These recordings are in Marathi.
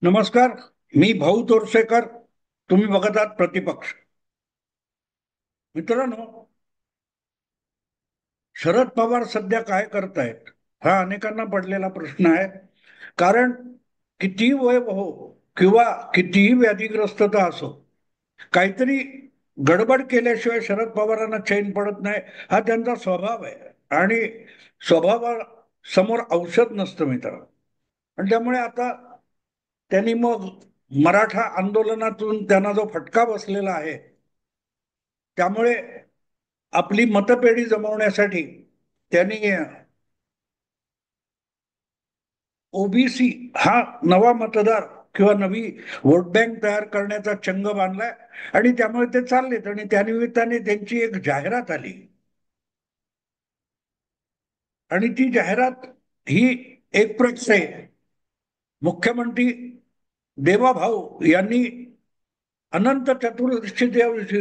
नमस्कार. मी भाऊ तोरसेकर. तुम्ही बघत आहात प्रतिपक्ष. मित्रांनो, शरद पवार सध्या काय करतायत हा अनेकांना पडलेला प्रश्न आहे. कारण कितीही वय हो किंवा कितीही व्याधीग्रस्तता असो, काहीतरी गडबड केल्याशिवाय शरद पवारांना चैन पडत नाही. हा त्यांचा स्वभाव आहे आणि स्वभावा समोर औषध नसतं मित्र. आणि त्यामुळे आता त्यांनी मग मराठा आंदोलनातून त्यांना जो फटका बसलेला आहे, त्यामुळे आपली मतपेढी जमवण्यासाठी त्यांनी ओबीसी हा नवा मतदार किंवा नवी वोट बँक तयार करण्याचा चंग बांधलाय. आणि त्यामुळे ते चाललेत आणि त्यानिमित्ताने त्यांची एक जाहिरात आली. आणि ती जाहिरात ही एक प्रकारे मुख्यमंत्री देवाभाऊ यांनी अनंत चतुर्दशी दिवशी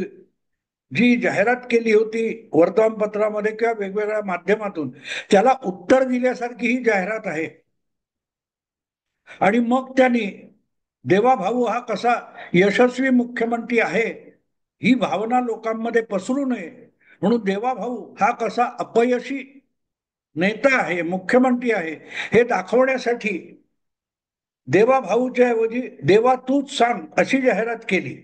जी जाहिरात केली होती वर्तमानपत्रामध्ये किंवा वेगवेगळ्या माध्यमातून, त्याला उत्तर दिल्यासारखी ही जाहिरात आहे. आणि मग त्यांनी देवाभाऊ हा कसा यशस्वी मुख्यमंत्री आहे ही भावना लोकांमध्ये पसरू नये म्हणून देवाभाऊ हा कसा अपयशी नेता आहे, मुख्यमंत्री आहे, हे दाखवण्यासाठी देवाभाऊच्या ऐवजी देवा तूच सांग अशी जाहिरात केली.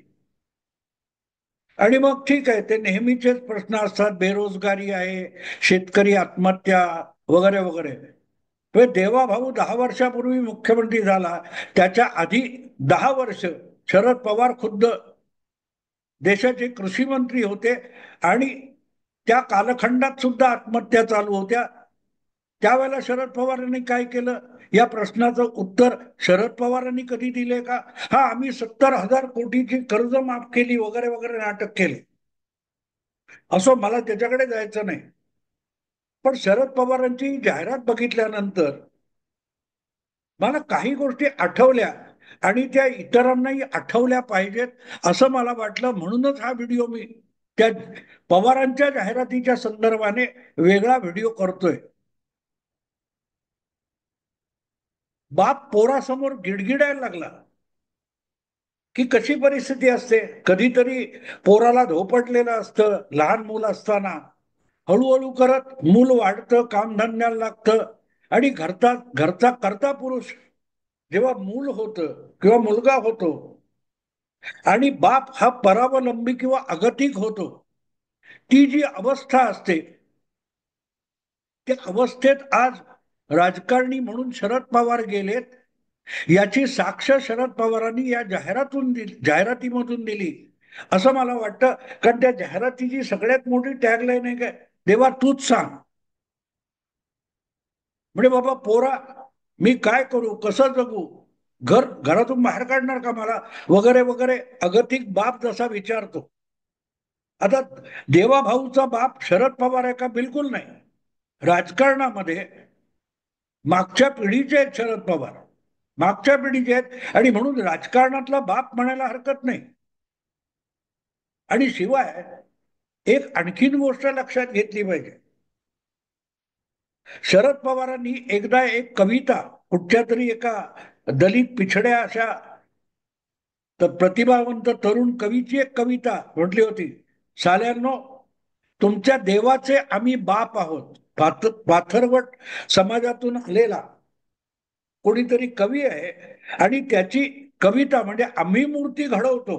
आणि मग ठीक आहे, ते नेहमीचेच प्रश्न असतात, बेरोजगारी आहे, शेतकरी आत्महत्या वगैरे वगैरे. देवाभाऊ 10 वर्षापूर्वी मुख्यमंत्री झाला, त्याच्या आधी 10 वर्ष शरद पवार खुद्द देशाचे कृषी मंत्री होते. आणि त्या कालखंडात सुद्धा आत्महत्या चालू होत्या. त्यावेळेला शरद पवारांनी काय केलं या प्रश्नाचं उत्तर शरद पवारांनी कधी दिले का? हा, आम्ही 70,000 कोटीची कर्ज माफ केली वगैरे वगैरे नाटक केले. असो, मला त्याच्याकडे जायचं नाही. पण शरद पवारांची जाहिरात बघितल्यानंतर मला काही गोष्टी आठवल्या आणि त्या इतरांनाही आठवल्या पाहिजेत असं मला वाटलं. म्हणूनच हा व्हिडिओ मी त्या पवारांच्या जाहिरातीच्या संदर्भाने वेगळा व्हिडिओ करतोय. बाप पोरासमोर गिडगिडायला लागला की कशी परिस्थिती असते. कधीतरी पोराला धोपटलेलं असतं लहान मूल असताना, हळूहळू करत मूल वाढतं, कामधंद्याला लागतं आणि घरचा घरचा करता पुरुष जेव्हा मूल होतं किंवा मुलगा होतो आणि बाप हा परावलंबी किंवा अगतिक होतो, ती जी अवस्था असते त्या अवस्थेत आज राजकारणी म्हणून शरद पवार गेलेत, याची साक्ष शरद पवारांनी या जाहिरातीमधून दिली असं मला वाटतं. कारण त्या जाहिरातीची सगळ्यात मोठी टॅगलाईन आहे काय, देवा तूच सांग. म्हणजे बाबा पोरा, मी काय करू, कसं जगू, घरातून बाहेर काढणार का मला, वगैरे वगैरे अगतिक बाप जसा विचारतो. आता देवाभाऊचा बाप शरद पवार आहे का? बिलकुल नाही. राजकारणामध्ये मागच्या पिढीचे आहेत शरद पवार, मागच्या पिढीचे आहेत आणि म्हणून राजकारणातला बाप म्हणायला हरकत नाही. आणि शिवाय एक आणखीन गोष्ट लक्षात घेतली पाहिजे. शरद पवारांनी एकदा एक कविता कुठच्या तरी एका दलित पिछड्या अशा प्रतिभावंत तरुण कवीची एक कविता म्हटली होती, साल्यांनो, तुमच्या देवाचे आम्ही बाप आहोत. पाथरवट समाजातून आलेला कोणीतरी कवी आहे आणि त्याची कविता म्हणजे आम्ही मूर्ती घडवतो,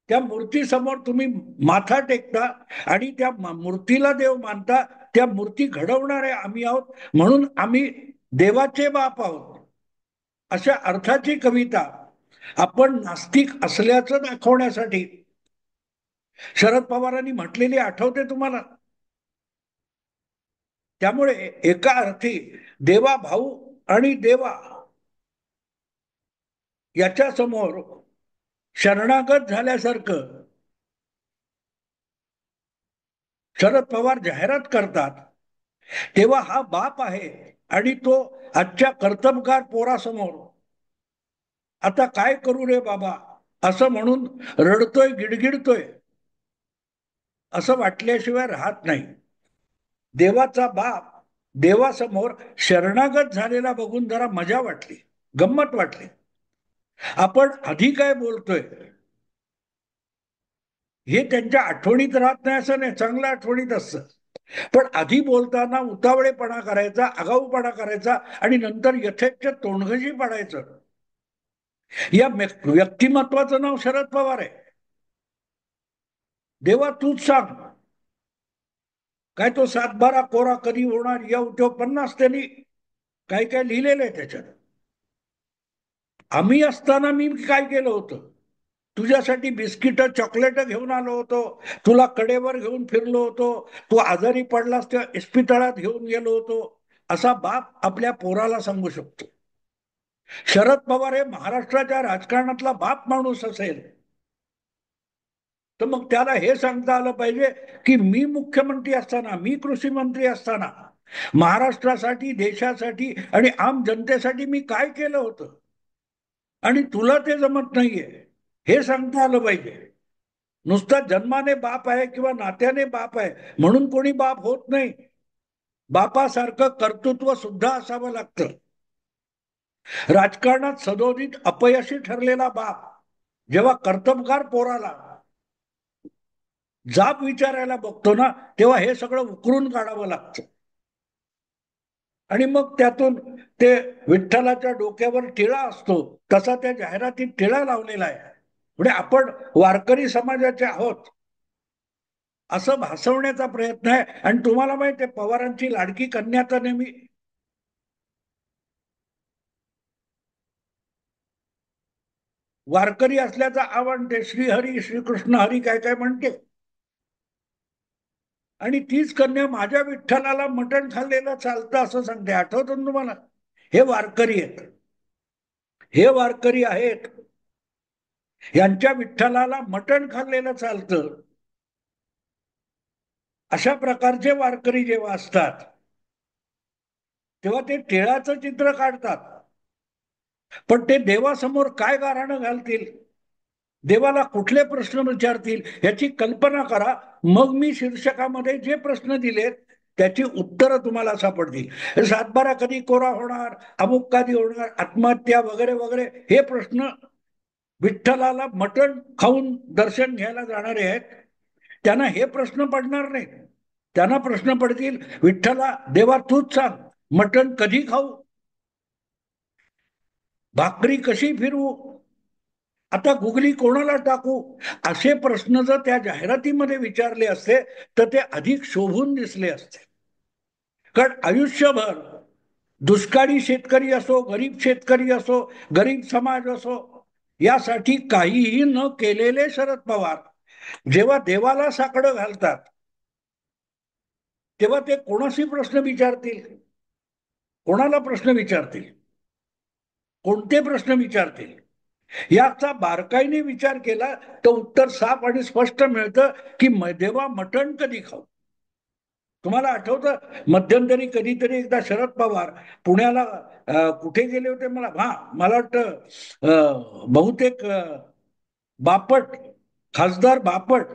त्या मूर्तीसमोर तुम्ही माथा टेकता आणि त्या मूर्तीला देव मानता. त्या मूर्ती घडवणारे आम्ही आहोत म्हणून आम्ही देवाचे बाप आहोत अशा अर्थाची कविता आपण नास्तिक असल्याचं दाखवण्यासाठी शरद पवारांनी म्हटलेली आठवते तुम्हाला? त्यामुळे एका अर्थी देवा भाऊ आणि देवा याच्या समोर शरणागत झाल्यासारखं शरद पवार जाहिरात करतात. तेव्हा हा बाप आहे आणि तो आजच्या कर्तबगार पोरासमोर आता काय करू रे बाबा असं म्हणून रडतोय, गिडगिडतोय, असं वाटल्याशिवाय राहत नाही. देवाचा बाप देवासमोर शरणागत झालेला बघून जरा मजा वाटली, गंमत वाटली. आपण आधी काय बोलतोय हे त्यांच्या आठवणीत राहत नाही असं नाही, चांगल्या आठवणीत असतं. पण आधी बोलताना उतावळेपणा करायचा, आगाऊपणा करायचा आणि नंतर यथेच्छ तोंडघशी पाडायचं. या व्यक्तिमत्वाचं नाव शरद पवार आहे. देवा तूच सांग, काय तो सातबारा कोरा कधी होणार, या उठव 50 त्यांनी काय काय लिहिलेलं आहे त्याच्यात. आम्ही असताना मी काय केलं होतं, तुझ्यासाठी बिस्किट चॉकलेट घेऊन आलो होतो, तुला कडेवर घेऊन फिरलो होतो, तू आजारी पडलास त्या इस्पितळात घेऊन गेलो होतो, असा बाप आपल्या पोराला सांगू शकतो. शरद पवार हे महाराष्ट्राच्या राजकारणातला बाप माणूस असेल तर मग त्याला हे सांगता आलं पाहिजे की मी मुख्यमंत्री असताना, मी कृषी मंत्री असताना महाराष्ट्रासाठी, देशासाठी आणि आम जनतेसाठी मी काय केलं होतं आणि तुला ते जमत नाहीये, हे सांगता आलं पाहिजे. नुसता जन्माने बाप आहे किंवा नात्याने बाप आहे म्हणून कोणी बाप होत नाही. बापासारखं कर्तृत्व सुद्धा असावं लागतं. राजकारणात सदोदित अपयशी ठरलेला बाप जेव्हा कर्तबगार पोराला जाब विचारायला बघतो ना, तेव्हा हे सगळं उकरून काढावं लागतं. आणि मग त्यातून ते विठ्ठलाच्या डोक्यावर टिळा असतो तसा त्या जाहिरातीत टिळा लावलेला आहे. म्हणजे आपण वारकरी समाजाचे आहोत असं भासवण्याचा प्रयत्न आहे. आणि तुम्हाला माहिती आहे, पवारांची लाडकी कन्या तर नेहमी वारकरी असल्याचा आवडते, श्रीहरी श्रीकृष्ण हरी काय काय म्हणते. आणि तीच कन्या माझ्या विठ्ठलाला मटण खाल्लेलं चालतं असं सांगते. आठवतं ना तुम्हाला? हे वारकरी आहेत, हे वारकरी आहेत, यांच्या विठ्ठलाला मटण खाल्लेलं चालतं. अशा प्रकारचे वारकरी जेव्हा असतात तेव्हा ते टिळाचं चित्र काढतात. पण ते देवासमोर काय गाऱ्हाणं घालतील, देवाला कुठले प्रश्न विचारतील याची कल्पना करा. मग मी शीर्षकामध्ये जे प्रश्न दिलेत त्याची उत्तरं तुम्हाला सापडतील. सातबारा कधी कोरा होणार, अमुक कधी होणार, आत्महत्या वगैरे वगैरे हे प्रश्न विठ्ठलाला मटण खाऊन दर्शन घ्यायला जाणारे आहेत त्यांना हे प्रश्न पडणार नाहीत. त्यांना प्रश्न पडतील, विठ्ठला देवा तूच सांग, मटण कधी खाऊ, भाकरी कशी फिरवू, आता गुगली कोणाला टाकू, असे प्रश्न जर त्या जाहिरातीमध्ये विचारले असते तर ते अधिक शोभून दिसले असते. कारण आयुष्यभर दुष्काळी शेतकरी असो, गरीब शेतकरी असो, गरीब समाज असो, यासाठी काहीही न केलेले शरद पवार जेव्हा देवाला साकडं घालतात तेव्हा ते कोणाशी प्रश्न विचारतील, कोणाला प्रश्न विचारतील, कोणते प्रश्न विचारतील, याचा बारकाईने विचार केला तर उत्तर साफ आणि स्पष्ट मिळतं की देवा मटण कधी खाऊ. तुम्हाला आठवतं मध्यंतरी कधीतरी एकदा शरद पवार पुण्याला कुठे गेले होते, मला वाटतं बहुतेक बापट, खासदार बापट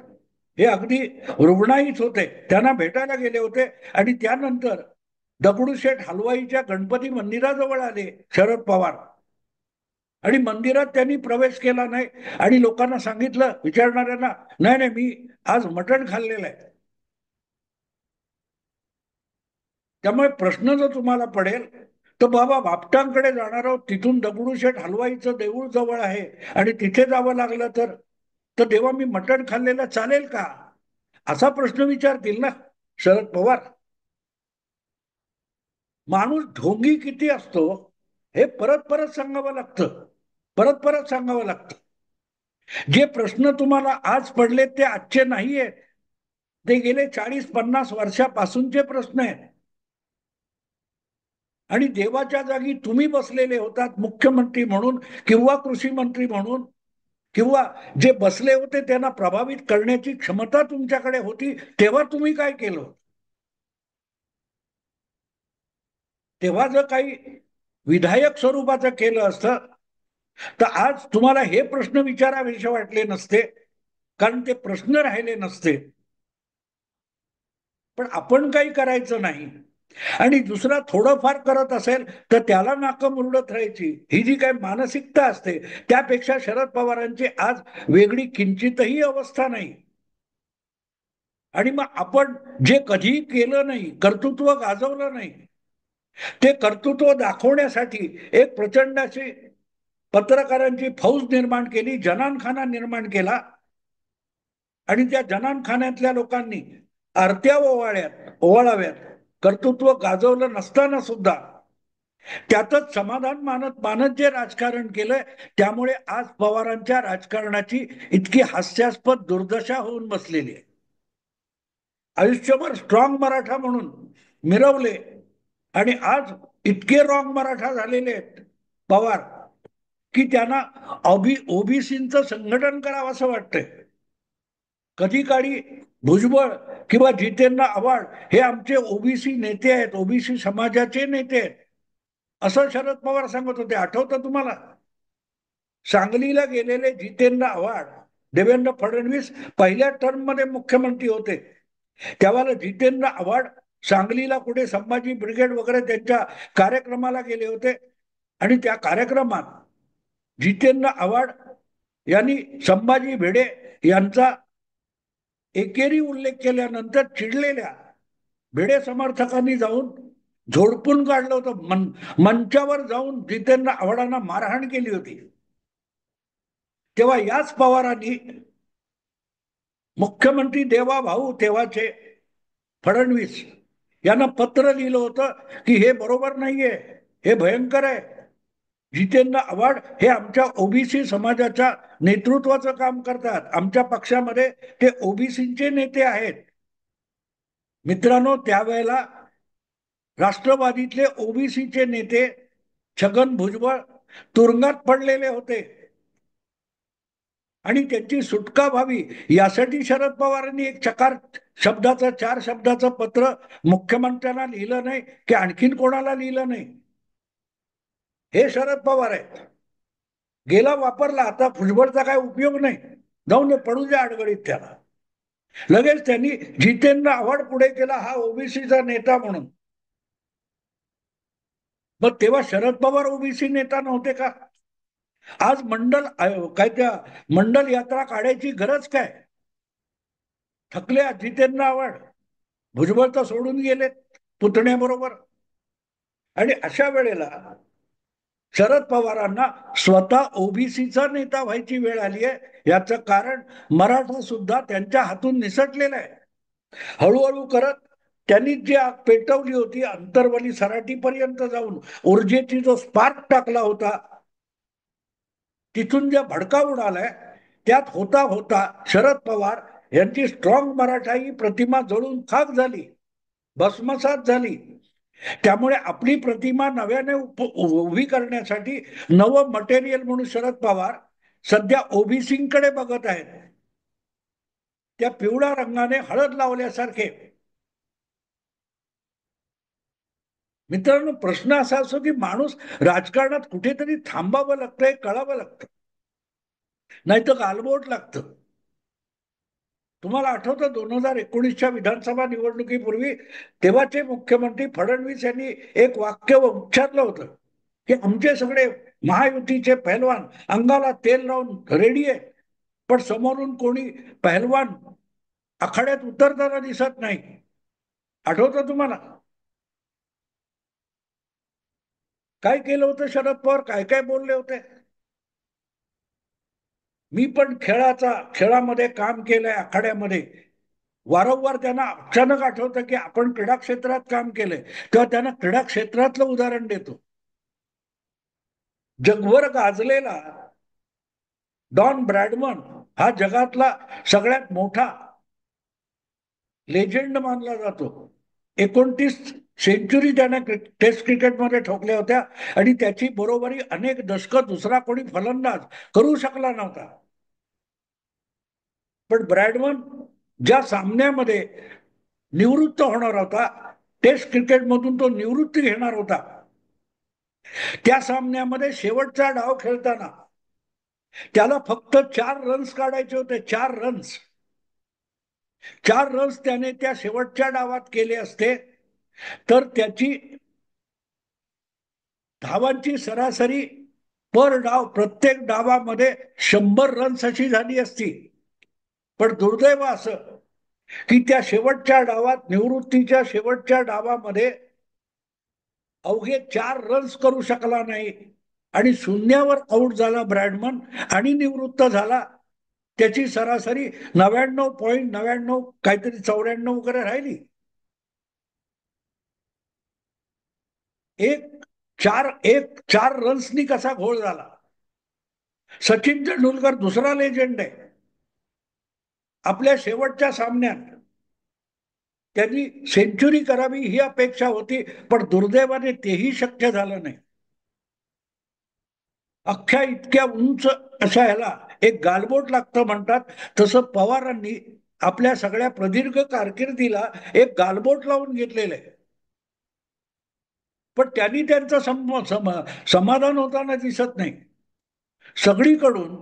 हे अगदी रुग्णाईत होते, त्यांना भेटायला गेले होते. आणि त्यानंतर दगडूशेठ हलवाईच्या गणपती मंदिराजवळ आले शरद पवार आणि मंदिरात त्यांनी प्रवेश केला नाही आणि लोकांना सांगितलं, विचारणाऱ्यांना, नाही नाही मी आज मटण खाल्लेलं आहे. त्यामुळे प्रश्न जर तुम्हाला पडेल तर बाबा बापटांकडे जाणार आहोत, तिथून दगडूशेठ हलवाईचं देऊळ जवळ आहे आणि तिथे जावं लागलं तर तेव्हा मी मटण खाल्लेलं चालेल का, असा प्रश्न विचारतील ना शरद पवार. माणूस ढोंगी किती असतो हे परत परत सांगावं लागतं, परत परत सांगावं लागतं. जे प्रश्न तुम्हाला आज पडले ते आजचे नाहीये, ते गेले 40-50 वर्षापासूनचे प्रश्न आहेत. आणि देवाच्या जागी तुम्ही बसलेले होतात मुख्यमंत्री म्हणून किंवा कृषी मंत्री म्हणून, किंवा जे बसले होते त्यांना प्रभावित करण्याची क्षमता तुमच्याकडे होती, तेव्हा तुम्ही काय केलं. तेव्हा जर काही विधायक स्वरूपाचं केलं असतं तर आज तुम्हाला हे प्रश्न विचारावेसे वाटले नसते, कारण ते प्रश्न राहिले नसते. पण आपण काही करायचं नाही. आणि दुसरा थोडंफार करत असेल तर त्याला नाकं मुरडत राहायची, ही जी काही मानसिकता असते, त्यापेक्षा शरद पवारांची आज वेगळी किंचितही अवस्था नाही. आणि मग आपण जे कधीही केलं नाही, कर्तृत्व गाजवलं नाही, ते कर्तृत्व दाखवण्यासाठी एक प्रचंड अशी पत्रकारांची फौज निर्माण केली, जनानखाना निर्माण केला. आणि त्या जनानखान्यातल्या लोकांनी आरत्या ओवाळाव्यात, कर्तृत्व गाजवलं नसताना सुद्धा त्यातच समाधान मानत मानत जे राजकारण केलंय, त्यामुळे आज पवारांच्या राजकारणाची इतकी हास्यास्पद दुर्दशा होऊन बसलेली आहे. आयुष्यभर स्ट्रॉंग मराठा म्हणून मिरवले आणि आज इतके रॉंग मराठा झालेले आहेत पवार, की त्यांना ओबीसीचं संघटन करावं असं वाटतंय. कधी काळी भुजबळ किंवा जितेंद्र आव्हाड हे आमचे ओबीसी नेते आहेत, ओबीसी समाजाचे नेते आहेत, असं शरद पवार सांगत होते. आठवतं तुम्हाला? सांगलीला गेलेले जितेंद्र आव्हाड, देवेंद्र फडणवीस पहिल्या टर्म मध्ये मुख्यमंत्री होते, तेव्हा जितेंद्र आव्हाड सांगलीला कुठे संभाजी ब्रिगेड वगैरे त्यांच्या कार्यक्रमाला गेले होते. आणि त्या कार्यक्रमात जितेंद्र आव्हाड यांनी संभाजी भिडे यांचा एकेरी उल्लेख केल्यानंतर चिडलेल्या भिडे समर्थकांनी जाऊन झोडपून काढलं होतं, मंचावर जाऊन जितेंद्र आव्हाडांना मारहाण केली होती. तेव्हा याच पवारांनी मुख्यमंत्री देवा भाऊ तेव्हाचे फडणवीस यांना पत्र लिहिलं होतं की हे बरोबर नाहीये, हे भयंकर आहे. जितेंद्र आव्हाड हे आमच्या ओबीसी समाजाच्या नेतृत्वाचं काम करतात, आमच्या पक्षामध्ये ते ओबीसीचे नेते आहेत. मित्रांनो, त्यावेळेला राष्ट्रवादीतले ओबीसीचे नेते छगन भुजबळ तुरुंगात पडलेले होते आणि त्यांची सुटका व्हावी यासाठी शरद पवारांनी एक चार शब्दाचं पत्र मुख्यमंत्र्यांना लिहिलं नाही की आणखीन कोणाला लिहिलं नाही. हे शरद पवार आहेत. गेला वापरला, आता भुजबळचा काय उपयोग नाही, जाऊन दे, पडू द्या अडगडीत त्याला. लगेच त्यांनी जितेंद्र आव्हाड पुढे केला हा ओबीसीचा नेता म्हणून. मग तेव्हा शरद पवार ओबीसी नेता नव्हते का? आज काय त्या मंडल यात्रा काढायची गरज काय? थकले जितेंद्र आव्हाड, भुजबळ तर सोडून गेलेत पुतण्याबरोबर. आणि अशा वेळेला शरद पवारांना स्वतः ओबीसीचा नेता व्हायची वेळ आली आहे. याचं कारण मराठा सुद्धा त्यांच्या हातून निसटलेला आहे. हळूहळू करत त्यांनी जी आग पेटवली होती अंतरवली सराटीपर्यंत जाऊन ऊर्जेची जो स्पार्क टाकला होता, तिथून ज्या भडका उडालाय, त्यात होता होता शरद पवार यांची स्ट्रॉंग मराठा ही प्रतिमा जळून खाक झाली, भस्मसात झाली. त्यामुळे आपली प्रतिमा नव्याने उभी करण्यासाठी नवं मटेरियल म्हणून शरद पवार सध्या ओबीसींकडे बघत आहेत. त्या पिवळ्या रंगाने हळद लावल्यासारखे. मित्रांनो, प्रश्न असा असतो की माणूस राजकारणात कुठेतरी थांबावं लागतंय, कळावं लागतं, नाही तर गालबोट लागतं. तुम्हाला आठवतं 2019च्या विधानसभा निवडणुकीपूर्वी तेव्हाचे मुख्यमंत्री फडणवीस यांनी एक वाक्य उच्चारलं होतं की आमचे सगळे महायुतीचे पहलवान अंगाला तेल लावून रेडी आहे, पण समोरून कोणी पहलवान आखाड्यात उतरताना दिसत नाही. आठवतं तुम्हाला? काय केलं होतं शरद पवार, काय काय बोलले होते? मी पण खेळामध्ये काम केलंय, आखाड्यामध्ये. वारंवार त्यांना अचानक आठवतं की आपण क्रीडा क्षेत्रात काम केलंय, तेव्हा त्यांना क्रीडा क्षेत्रातलं उदाहरण देतो. जगभर गाजलेला डॉन ब्रॅडमन हा जगातला सगळ्यात मोठा लेजेंड मानला जातो. 29 सेंचुरी त्याने टेस्ट क्रिकेटमध्ये ठोकल्या होत्या आणि त्याची बरोबरी अनेक दशकं दुसरा कोणी फलंदाज करू शकला नव्हता. पण ब्रॅडमन ज्या सामन्यामध्ये निवृत्त होणार होता, टेस्ट क्रिकेटमधून तो निवृत्ती घेणार होता, त्या सामन्यामध्ये शेवटचा डाव खेळताना त्याला फक्त 4 रन्स काढायचे होते. 4 रन्स त्याने त्या शेवटच्या डावात केले असते तर त्याची धावांची सरासरी पर डाव प्रत्येक डावामध्ये 100 रन्स अशी झाली असती. पण दुर्दैव असं की त्या शेवटच्या डावात, निवृत्तीच्या शेवटच्या डावामध्ये अवघे 4 रन्स करू शकला नाही आणि शून्यावर आउट झाला ब्रॅडमन आणि निवृत्त झाला. त्याची सरासरी 99.99 काहीतरी 94 वगैरे राहिली. एक चार रन्सनी कसा घोळ झाला. सचिन तेंडुलकर दुसरा लेजंड आहे. आपल्या शेवटच्या सामन्यात त्यांनी सेंचुरी करावी ही अपेक्षा होती, पण दुर्दैवाने तेही शक्य झालं नाही. अख्ख्या इतक्या उंच अशा ह्याला एक गालबोट लागतं म्हणतात, तसं पवारांनी आपल्या सगळ्या प्रदीर्घ कारकिर्दीला एक गालबोट लावून घेतलेलं आहे. पण त्यांनी त्यांचं समाधान होताना दिसत नाही. सगळीकडून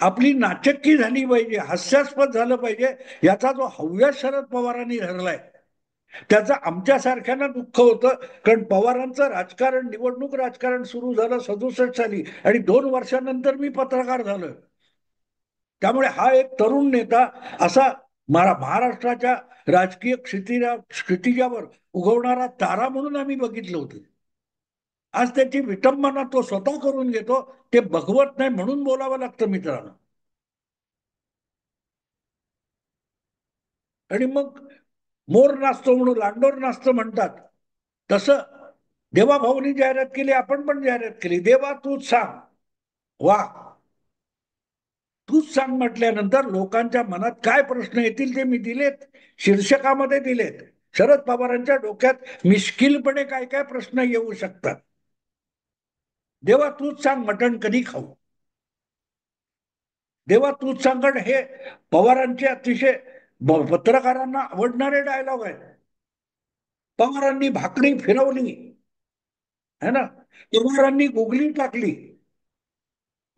आपली नाचक्की झाली पाहिजे, हास्यास्पद झालं पाहिजे, याचा जो हव्यास शरद पवारांनी धरलाय त्याचं आमच्यासारख्यांना दुःख होतं. कारण पवारांचं राजकारण, निवडणूक राजकारण सुरू झालं 67 साली आणि 2 वर्षानंतर मी पत्रकार झालोय. त्यामुळे हा एक तरुण नेता असा महाराष्ट्राच्या राजकीय क्षितिजावर उगवणारा तारा म्हणून आम्ही बघितलं होतं. आज त्याची विटंबना तो स्वतः करून घेतो, ते बघवत नाही म्हणून बोलावं लागतं मित्रांनो. आणि मग मोर नाचतो म्हणून लांडोर नाचतं म्हणतात, तसं देवाभाऊनी जाहिरात केली, आपण पण जाहिरात केली. देवा तूच सांग. वा, तूच सांग म्हटल्यानंतर लोकांच्या मनात काय प्रश्न येतील ते मी दिलेत, शीर्षकामध्ये दिलेत. शरद पवारांच्या डोक्यात मिश्किलपणे काय काय प्रश्न येऊ शकतात. देवा तूच सांग मटण कधी खाऊ. देवा तूच सांगण हे पवारांचे अतिशय पत्रकारांना आवडणारे डायलॉग आहेत. पवारांनी भाकरी फिरवली है ना, पवारांनी गुगली टाकली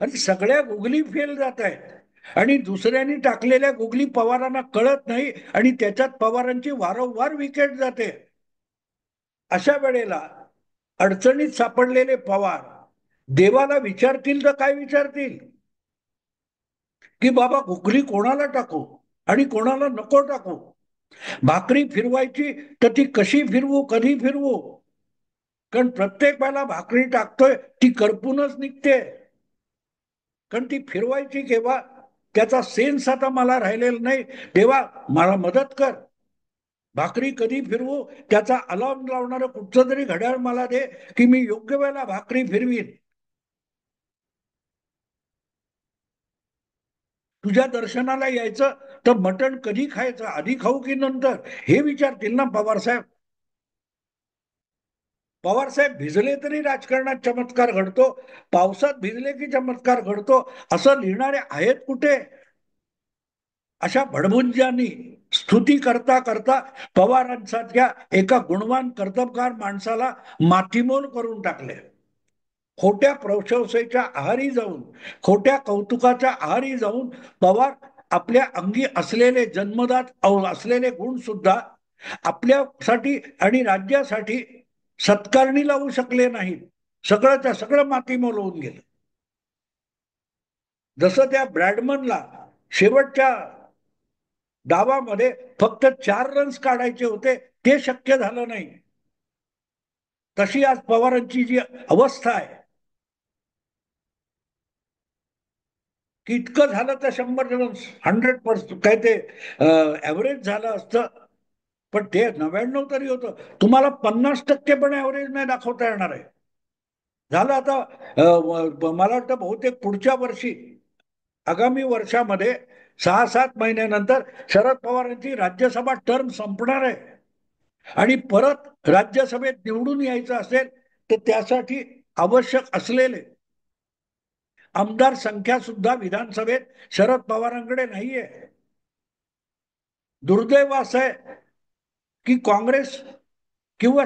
आणि सगळ्या गुगली फेल जात आहेत आणि दुसऱ्यांनी टाकलेल्या गुगली पवारांना कळत नाही आणि त्याच्यात पवारांची वारंवार विकेट जाते. अशा वेळेला अडचणीत सापडलेले पवार देवाला विचारतील तर काय विचारतील की बाबा गुगली कोणाला टाकू आणि कोणाला नको टाकू. भाकरी फिरवायची तर ती कशी फिरवू, कधी फिरवू. कारण प्रत्येक वेळेला भाकरी टाकतोय ती करपूनच निघते. कारण ती फिरवायची केव्हा त्याचा सेन्स आता मला राहिलेला नाही. तेव्हा मला मदत कर. भाकरी कधी फिरवू त्याचा अलार्म लावणारं कुठचं तरी घड्याळ मला दे की मी योग्य वेळेला भाकरी फिरवीन. तुझ्या दर्शनाला यायचं तर मटण कधी खायचं, आधी खाऊ की नंतर, हे विचारतील ना पवारसाहेब. पवारसाहेब भिजले तरी राजकारणात चमत्कार घडतो, पावसात भिजले की चमत्कार घडतो असं लिहिणारे आहेत कुठे. अशा भडभुंजांनी स्तुती करता करता पवारांसारख्या एका गुणवान कर्तबगार माणसाला मातीमोल करून टाकले. खोट्या प्रशंसेच्या आहारी जाऊन, खोट्या कौतुकाच्या आहारी जाऊन पवार आपल्या अंगी असलेले जन्मदात असलेले गुण सुद्धा आपल्यासाठी आणि राज्यासाठी सत्कारणी लावू शकले नाहीत. सगळंच्या सगळं मातीमोल होऊन गेलं. जसं त्या ब्रॅडमनला शेवटच्या डावामध्ये फक्त 4 रन्स काढायचे होते, ते शक्य झालं नाही. तशी आज पवारांची जी अवस्था आहे की इतकं झालं तर 100 रन्स 100% काय ते ऍव्हरेज झालं असतं. पण ते 99 तरी होतं. तुम्हाला 50% पण ऍव्हरेज नाही दाखवता येणार आहे. झालं आता मला वाटतं बहुतेक पुढच्या वर्षी, आगामी वर्षामध्ये 6-7 महिन्यानंतर शरद पवारांची राज्यसभा टर्म संपणार आहे आणि परत राज्यसभेत निवडून यायचं असेल तर त्यासाठी आवश्यक असलेले आमदार संख्या सुद्धा विधानसभेत शरद पवारांकडे नाहीये. दुर्दैव असं आहे की काँग्रेस किंवा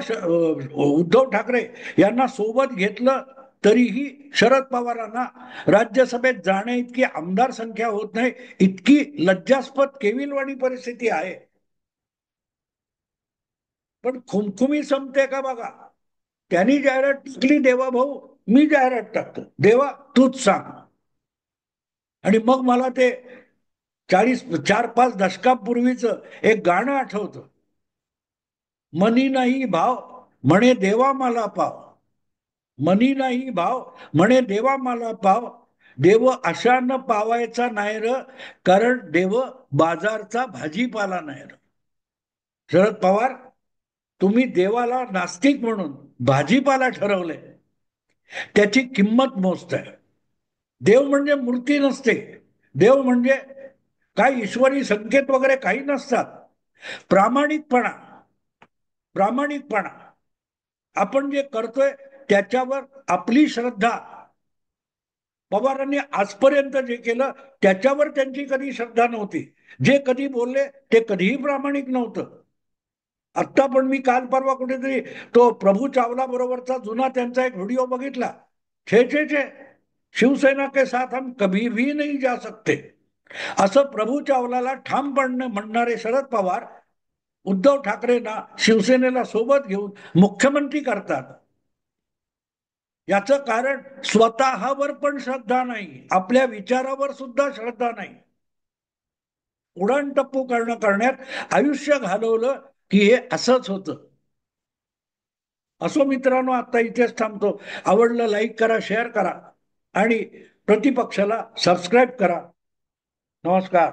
उद्धव ठाकरे यांना सोबत घेतलं तरीही शरद पवारांना राज्यसभेत जाण्या इतकी आमदार संख्या होत नाही. इतकी लज्जास्पद केविलवाणी परिस्थिती आहे. पण खुमखुमी संपते का बघा. त्यांनी जाहिरात टाकली देवा भाऊ, मी जाहिरात टाकतो, देवा तूच सांग. आणि मग मला ते 4-5 दशकापूर्वीच एक गाणं आठवतं. मनी नाही भाव म्हणे देवा मला पाव, मनी नाही भाव म्हणे देवा मला पाव, देव अशा न पावायचा नाही र, कारण देव बाजारचा भाजीपाला नाही र. शरद पवार, तुम्ही देवाला नास्तिक म्हणून भाजीपाला ठरवले, त्याची किंमत मोजताय. देव म्हणजे मूर्ती नसते. देव म्हणजे काही ईश्वरी संकेत वगैरे काही नसतात. प्रामाणिकपणा, प्रामाणिकपणा, आपण जे करतोय त्याच्यावर आपली श्रद्धा. पवारांनी आजपर्यंत जे केलं त्याच्यावर त्यांची कधी श्रद्धा नव्हती. जे कधी बोलले ते कधीही प्रामाणिक नव्हतं. आत्ता पण मी काल परवा कुठेतरी तो प्रभू चावला बरोबरचा जुना त्यांचा एक व्हिडिओ बघितला. छे छे छे, शिवसेना के साथ हम कभी भी नहीं जा सकते, असं प्रभू चावलाला ठामपणे म्हणणारे शरद पवार उद्धव ठाकरेंना शिवसेनेला सोबत घेऊन मुख्यमंत्री करतात. याचं कारण स्वतःवर पण श्रद्धा नाही, आपल्या विचारावर सुद्धा श्रद्धा नाही. उडाणटप्पू करण्यात आयुष्य घालवलं की हे असंच होतं. असो मित्रांनो, आता इथेच थांबतो. आवडलं लाईक करा, शेअर करा आणि प्रतिपक्षाला सबस्क्राईब करा. नमस्कार.